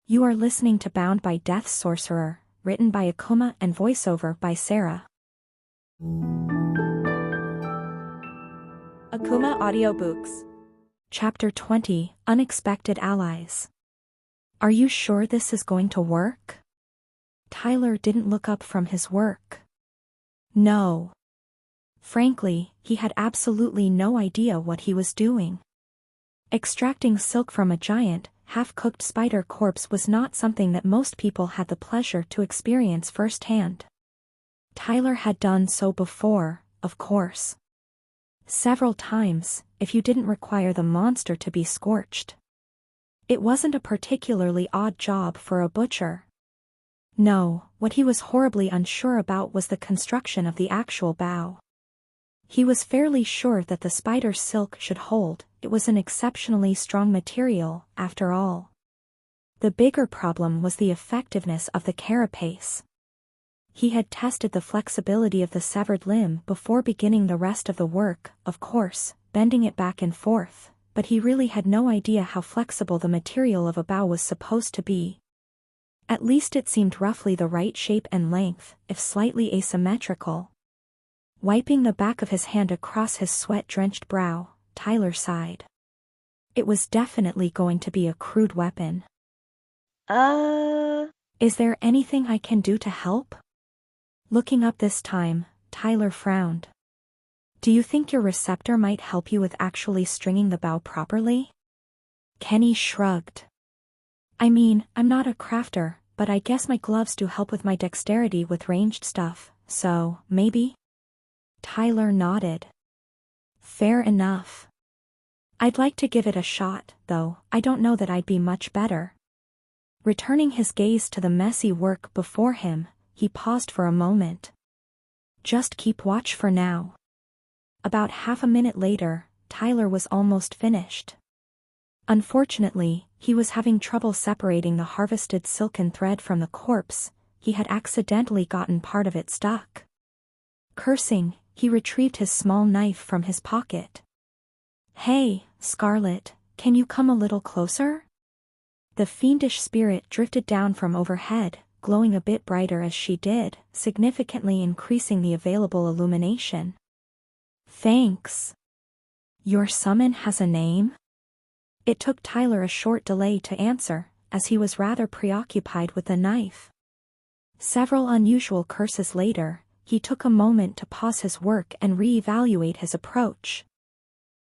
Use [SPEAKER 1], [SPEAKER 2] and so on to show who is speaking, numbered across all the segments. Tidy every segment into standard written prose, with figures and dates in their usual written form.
[SPEAKER 1] You are listening to Bound by Death's Sorcerer, written by Akumah and voiceover by Sara. Akumah Audiobooks. Chapter 20, Unexpected Allies. Are you sure this is going to work? Tyler didn't look up from his work. No. Frankly, he had absolutely no idea what he was doing. Extracting silk from a giant, half-cooked spider corpse was not something that most people had the pleasure to experience firsthand. Tyler had done so before, of course. Several times, if you didn't require the monster to be scorched. It wasn't a particularly odd job for a butcher. No, what he was horribly unsure about was the construction of the actual bow. He was fairly sure that the spider's silk should hold. It was an exceptionally strong material, after all. The bigger problem was the effectiveness of the carapace. He had tested the flexibility of the severed limb before beginning the rest of the work, of course, bending it back and forth, but he really had no idea how flexible the material of a bow was supposed to be. At least it seemed roughly the right shape and length, if slightly asymmetrical. Wiping the back of his hand across his sweat-drenched brow, Tyler sighed. It was definitely going to be a crude weapon. Is there anything I can do to help? Looking up this time, Tyler frowned. Do you think your receptor might help you with actually stringing the bow properly? Kenny shrugged. I mean, I'm not a crafter, but I guess my gloves do help with my dexterity with ranged stuff, so, maybe? Tyler nodded. Fair enough. I'd like to give it a shot, though I don't know that I'd be much better. Returning his gaze to the messy work before him, he paused for a moment. Just keep watch for now. About half a minute later, Tyler was almost finished. Unfortunately, he was having trouble separating the harvested silken thread from the corpse. He had accidentally gotten part of it stuck. Cursing, he retrieved his small knife from his pocket. Hey, Scarlet, can you come a little closer? The fiendish spirit drifted down from overhead, glowing a bit brighter as she did, significantly increasing the available illumination. Thanks. Your summon has a name? It took Tyler a short delay to answer, as he was rather preoccupied with the knife. Several unusual curses later, he took a moment to pause his work and re-evaluate his approach.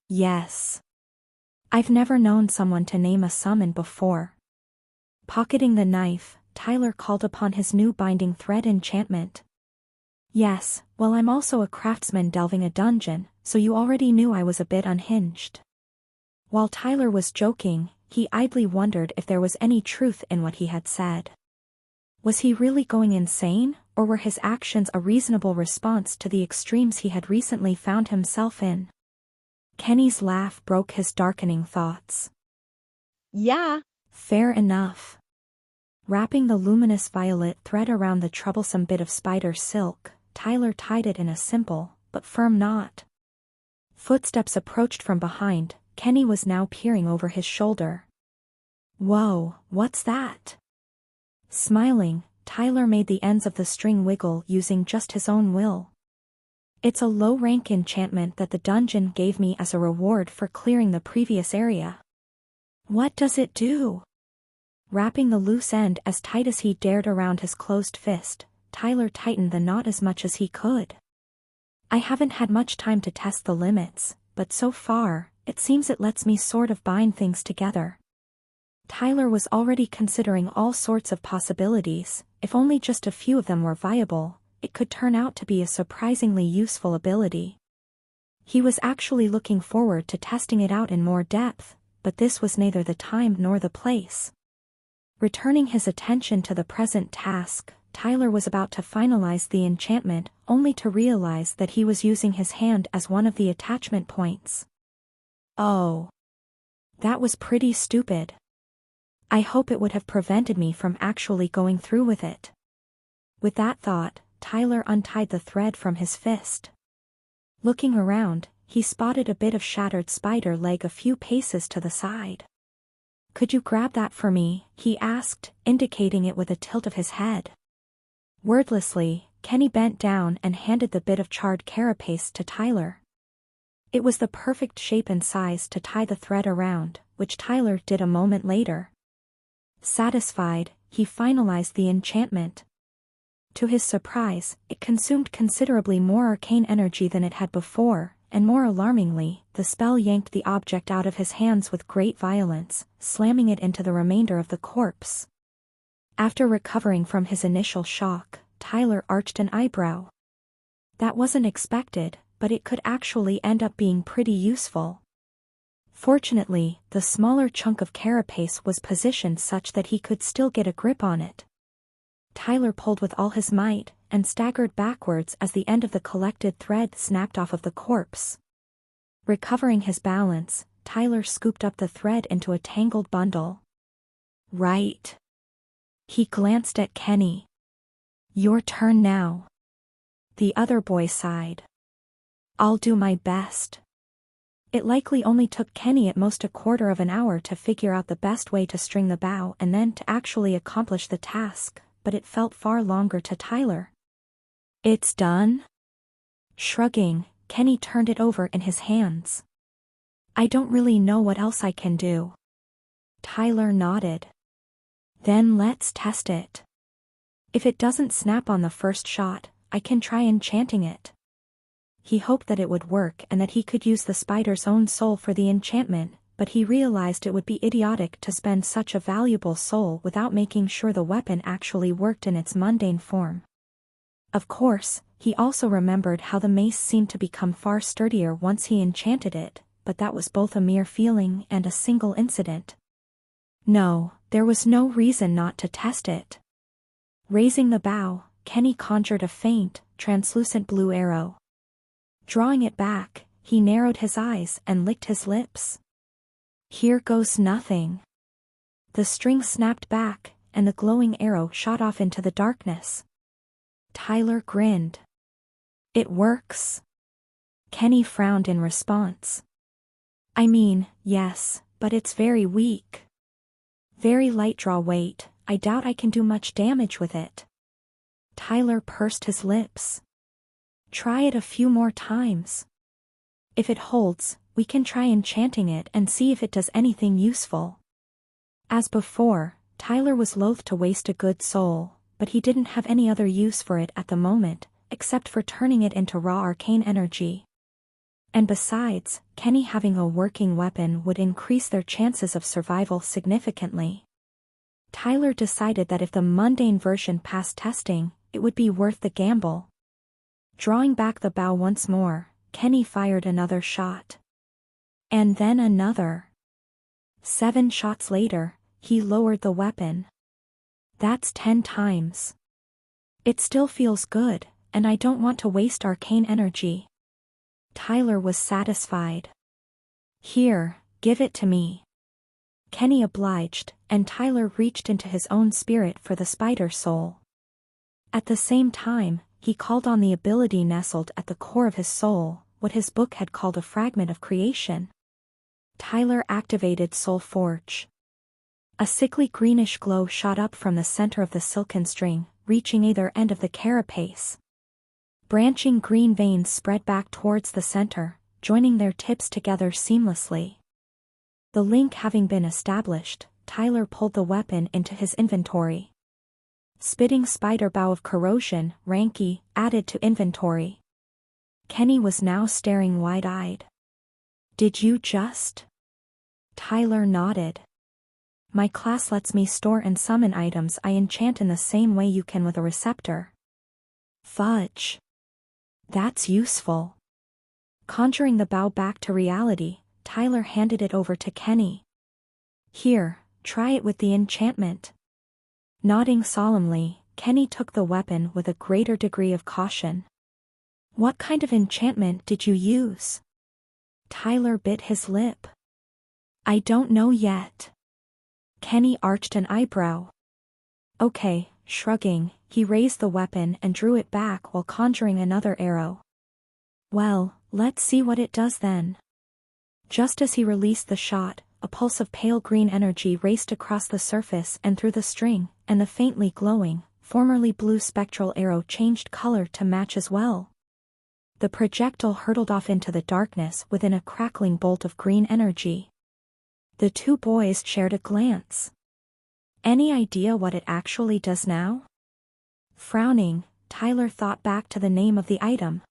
[SPEAKER 1] Yes. I've never known someone to name a summon before. Pocketing the knife, Tyler called upon his new binding thread enchantment. Yes, well, I'm also a craftsman delving a dungeon, so you already knew I was a bit unhinged. While Tyler was joking, he idly wondered if there was any truth in what he had said. Was he really going insane, or were his actions a reasonable response to the extremes he had recently found himself in? Kenny's laugh broke his darkening thoughts.
[SPEAKER 2] Yeah.
[SPEAKER 1] Fair enough. Wrapping the luminous violet thread around the troublesome bit of spider silk, Tyler tied it in a simple, but firm knot. Footsteps approached from behind. Kenny was now peering over his shoulder. Whoa, what's that? Smiling, Tyler made the ends of the string wiggle using just his own will. It's a low-rank enchantment that the dungeon gave me as a reward for clearing the previous area. What does it do? Wrapping the loose end as tight as he dared around his closed fist, Tyler tightened the knot as much as he could. I haven't had much time to test the limits, but so far, it seems it lets me sort of bind things together. Tyler was already considering all sorts of possibilities. If only just a few of them were viable, it could turn out to be a surprisingly useful ability. He was actually looking forward to testing it out in more depth, but this was neither the time nor the place. Returning his attention to the present task, Tyler was about to finalize the enchantment, only to realize that he was using his hand as one of the attachment points. Oh. That was pretty stupid. I hope it would have prevented me from actually going through with it. With that thought, Tyler untied the thread from his fist. Looking around, he spotted a bit of shattered spider leg a few paces to the side. could you grab that for me?" he asked, indicating it with a tilt of his head. Wordlessly, Kenny bent down and handed the bit of charred carapace to Tyler. It was the perfect shape and size to tie the thread around, which Tyler did a moment later. Satisfied, he finalized the enchantment. To his surprise, it consumed considerably more arcane energy than it had before, and more alarmingly, the spell yanked the object out of his hands with great violence, slamming it into the remainder of the corpse. After recovering from his initial shock, Tyler arched an eyebrow. That wasn't expected, but it could actually end up being pretty useful. Fortunately, the smaller chunk of carapace was positioned such that he could still get a grip on it. Tyler pulled with all his might, and staggered backwards as the end of the collected thread snapped off of the corpse. Recovering his balance, Tyler scooped up the thread into a tangled bundle. "Right." He glanced at Kenny. "Your turn now." The other boy sighed. "I'll do my best." It likely only took Kenny at most a quarter of an hour to figure out the best way to string the bow and then to actually accomplish the task, but it felt far longer to Tyler. "It's done?" Shrugging, Kenny turned it over in his hands. "I don't really know what else I can do." Tyler nodded. "Then let's test it. If it doesn't snap on the first shot, I can try enchanting it." He hoped that it would work and that he could use the spider's own soul for the enchantment, but he realized it would be idiotic to spend such a valuable soul without making sure the weapon actually worked in its mundane form. Of course, he also remembered how the mace seemed to become far sturdier once he enchanted it, but that was both a mere feeling and a single incident. No, there was no reason not to test it. Raising the bow, Kenny conjured a faint, translucent blue arrow. Drawing it back, he narrowed his eyes and licked his lips. "Here goes nothing." The string snapped back, and the glowing arrow shot off into the darkness. Tyler grinned. "It works." Kenny frowned in response. "I mean, yes, but it's very weak. Very light draw weight, I doubt I can do much damage with it." Tyler pursed his lips. "Try it a few more times. If it holds, we can try enchanting it and see if it does anything useful." As before, Tyler was loath to waste a good soul, but he didn't have any other use for it at the moment, except for turning it into raw arcane energy. And besides, Kenny having a working weapon would increase their chances of survival significantly. Tyler decided that if the mundane version passed testing, it would be worth the gamble. Drawing back the bow once more, Kenny fired another shot. And then another. 7 shots later, he lowered the weapon. "That's 10 times. It still feels good, and I don't want to waste arcane energy." Tyler was satisfied. "Here, give it to me." Kenny obliged, and Tyler reached into his own spirit for the spider soul. At the same time, he called on the ability nestled at the core of his soul, what his book had called a fragment of creation. Tyler activated Soul Forge. A sickly greenish glow shot up from the center of the silken string, reaching either end of the carapace. Branching green veins spread back towards the center, joining their tips together seamlessly. The link having been established, Tyler pulled the weapon into his inventory. Spitting spider bow of corrosion, Ranky, added to inventory. Kenny was now staring wide-eyed. "Did you just?" Tyler nodded. "My class lets me store and summon items I enchant in the same way you can with a receptor." "Fudge. That's useful." Conjuring the bow back to reality, Tyler handed it over to Kenny. "Here, try it with the enchantment." Nodding solemnly, Kenny took the weapon with a greater degree of caution. "What kind of enchantment did you use?" Tyler bit his lip. "I don't know yet." Kenny arched an eyebrow. "Okay," shrugging, he raised the weapon and drew it back while conjuring another arrow. "Well, let's see what it does then." Just as he released the shot, a pulse of pale green energy raced across the surface and through the string, and the faintly glowing, formerly blue spectral arrow changed color to match as well. The projectile hurtled off into the darkness within a crackling bolt of green energy. The two boys shared a glance. Any idea what it actually does now? Frowning, Tyler thought back to the name of the item.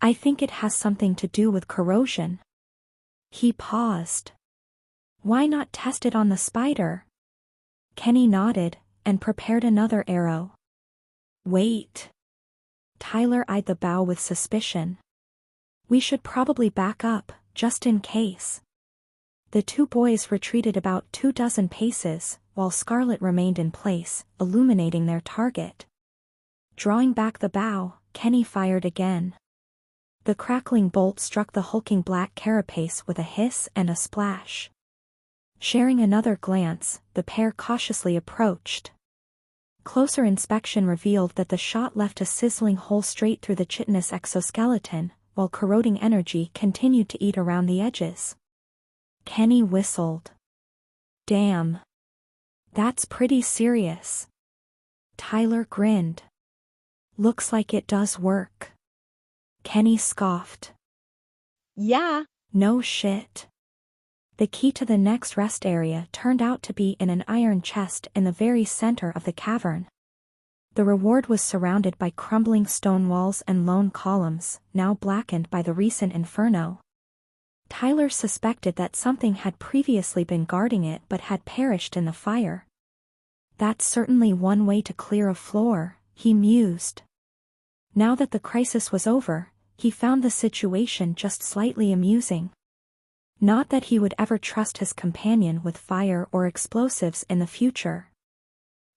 [SPEAKER 1] I think it has something to do with corrosion. He paused. Why not test it on the spider? Kenny nodded, and prepared another arrow. Wait. Tyler eyed the bow with suspicion. We should probably back up, just in case. The two boys retreated about 24 paces, while Scarlet remained in place, illuminating their target. Drawing back the bow, Kenny fired again. The crackling bolt struck the hulking black carapace with a hiss and a splash. Sharing another glance, the pair cautiously approached. Closer inspection revealed that the shot left a sizzling hole straight through the chitinous exoskeleton, while corroding energy continued to eat around the edges. Kenny whistled. Damn. That's pretty serious. Tyler grinned. Looks like it does work. Kenny scoffed.
[SPEAKER 2] Yeah.
[SPEAKER 1] No shit. The key to the next rest area turned out to be in an iron chest in the very center of the cavern. The reward was surrounded by crumbling stone walls and lone columns, now blackened by the recent inferno. Tyler suspected that something had previously been guarding it but had perished in the fire. That's certainly one way to clear a floor, he mused. Now that the crisis was over, he found the situation just slightly amusing. Not that he would ever trust his companion with fire or explosives in the future.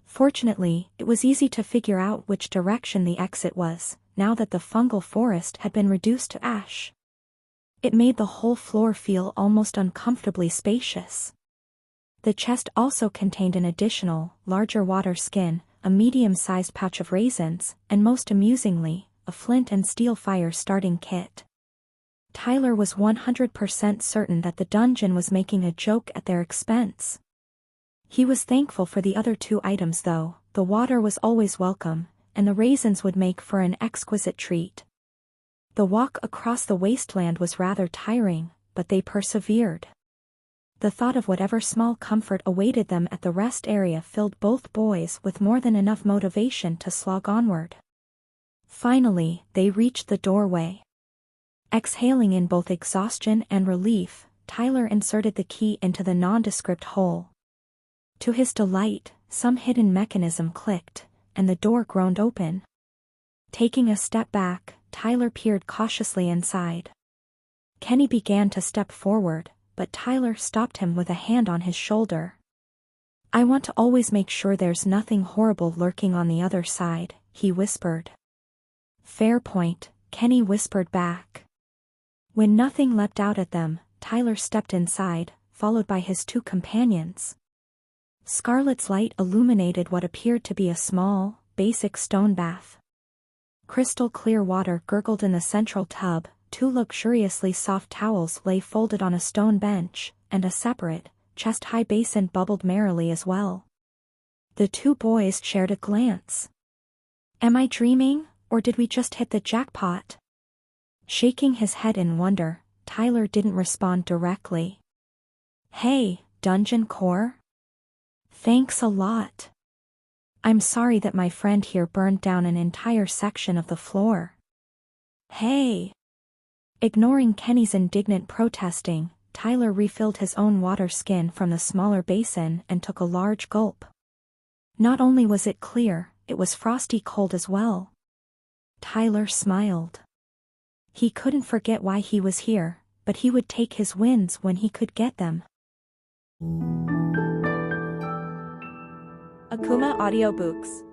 [SPEAKER 1] Fortunately, it was easy to figure out which direction the exit was, now that the fungal forest had been reduced to ash. It made the whole floor feel almost uncomfortably spacious. The chest also contained an additional, larger water skin, a medium-sized pouch of raisins, and most amusingly, a flint and steel fire starting kit. Tyler was 100% certain that the dungeon was making a joke at their expense. He was thankful for the other two items though. The water was always welcome, and the raisins would make for an exquisite treat. The walk across the wasteland was rather tiring, but they persevered. The thought of whatever small comfort awaited them at the rest area filled both boys with more than enough motivation to slog onward. Finally, they reached the doorway. Exhaling in both exhaustion and relief, Tyler inserted the key into the nondescript hole. To his delight, some hidden mechanism clicked, and the door groaned open. Taking a step back, Tyler peered cautiously inside. Kenny began to step forward, but Tyler stopped him with a hand on his shoulder. I want to always make sure there's nothing horrible lurking on the other side, he whispered. Fair point, Kenny whispered back. When nothing leapt out at them, Tyler stepped inside, followed by his two companions. Scarlet's light illuminated what appeared to be a small, basic stone bath. Crystal clear water gurgled in the central tub, two luxuriously soft towels lay folded on a stone bench, and a separate, chest-high basin bubbled merrily as well. The two boys shared a glance. Am I dreaming, or did we just hit the jackpot? Shaking his head in wonder, Tyler didn't respond directly. Hey, Dungeon Core? Thanks a lot. I'm sorry that my friend here burned down an entire section of the floor. Hey! Ignoring Kenny's indignant protesting, Tyler refilled his own water skin from the smaller basin and took a large gulp. Not only was it clear, it was frosty cold as well. Tyler smiled. He couldn't forget why he was here, but he would take his wins when he could get them.
[SPEAKER 3] Akumah Audiobooks.